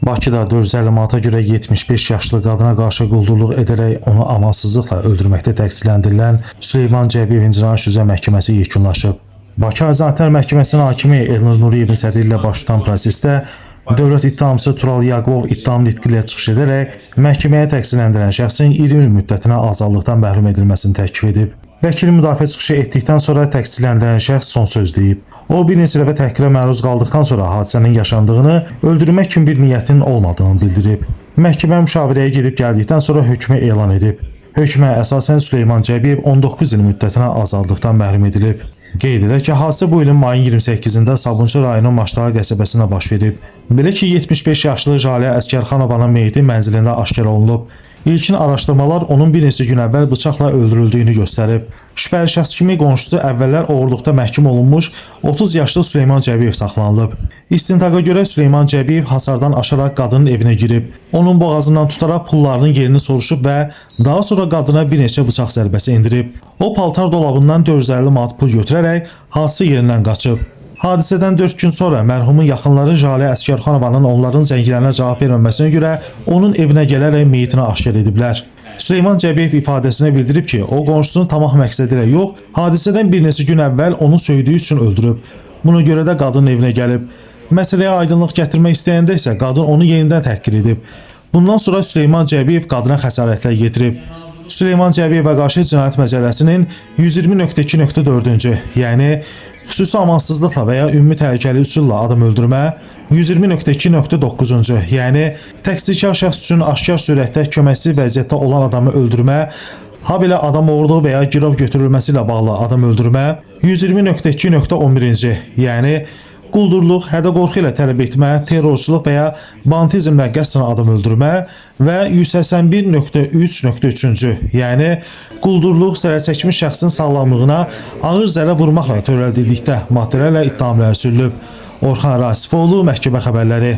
Bakıda 450 manata görə 75 yaşlı qadına qarşı quldurluq edərək onu amansızlıqla öldürməkdə təqsirləndirilən Süleyman Cəbiyevin cinayət üzrə məhkəməsi yekunlaşıb. Bakı Arzantər Məhkəməsinin hakimi Elnur Nuriyevin sədri ilə baş tutan prosesdə dövlət ittihamçısı Tural Yaqubov ittiham nitqi ilə çıxış edərək məhkəməyə təqsirləndirilən şəxsin 20 il müddətinə azadlıqdan məhrum edilməsini təklif edib. Vəkil müdafiə çıxışı etdikdən sonra təqsirləndirilən şəxs son söz deyib. O bir neçə dəfə təhqirə məruz qaldıqdan sonra hadisənin yaşandığını, öldürmək kimi bir niyyətinin olmadığını bildirib. Məhkəmə müşavirəyə gedib gəldikdən sonra hökmü elan edib. Hökmə əsasən Süleyman Cəbiyev 19 il müddətinə azadlıqdan məhrum edilib. Qeyd edək ki, hadisə bu ilin mayın 28-də Sabunçu rayonu Maştağa qəsəbəsində baş verib. Belə ki, 75 yaşlı Jalə Əskərxanovanın meyiti mənzilində aşkar olunub. İlkin araşdırmalar onun bir neçə gün əvvəl bıçaqla öldürüldüyünü göstərib. Şübhəli şəxs kimi qonşusu əvvəllər oğurluqda məhkum olunmuş 30 yaşlı Süleyman Cəbiyev saxlanılıb. İstintaqa görə Süleyman Cəbiyev hasardan aşaraq qadının evinə girib. Onun boğazından tutaraq pullarının yerini soruşub və daha sonra qadına bir neçə bıçaq zərbəsi endirib. O paltar dolabından 450 manat pul götürərək hadisə yerindən qaçıb. Hadisədən 4 gün sonra mərhumun yaxınları Jalə Əskərxanovanın onların zənglərinə cavab verməməsinə görə onun evinə gələrək meyitini aşkar ediblər. Süleyman Cəbiyev ifadəsində bildirib ki, o qonşusunu tamah məqsədi ilə yox, hadisədən bir neçə gün əvvəl onu söydüyü üçün öldürüb. Buna görə də qadının evinə gəlib. Məsələyə aydınlıq gətirmək istəyəndə isə qadın onu yenidən təhqir edib. Bundan sonra Süleyman Cəbiyev qadına xəsarətlər yetirib. Süleyman Cəbiyevə qarşı Cinayət Məcəlləsinin 120.2.4-cü, yəni xüsusi amansızlıqla və ya ümumi təhlükəli üsulla adam öldürmə, 120.2.9-cu, yəni təqsirkar şəxs üçün aşkar surətdə köməksiz vəziyyətdə olan adamı öldürmə, habelə adam oğurluğu və ya girov götürülməsi ilə bağlı adam öldürmə, 120.2.11-ci, yəni quldurluq, hədə-qorxu ilə tələb etmə, terrorçuluq və ya bantizmlə qəsdən adam öldürmə və 181.3.3-cü, yəni quldurluq, zərərçəkmiş şəxsin sağlamlığına ağır zərər vurmaqla törəldildikdə maddələrlə ittihamlar sürülüb. Orxan Rasifoğlu, Məhkəmə Xəbərləri.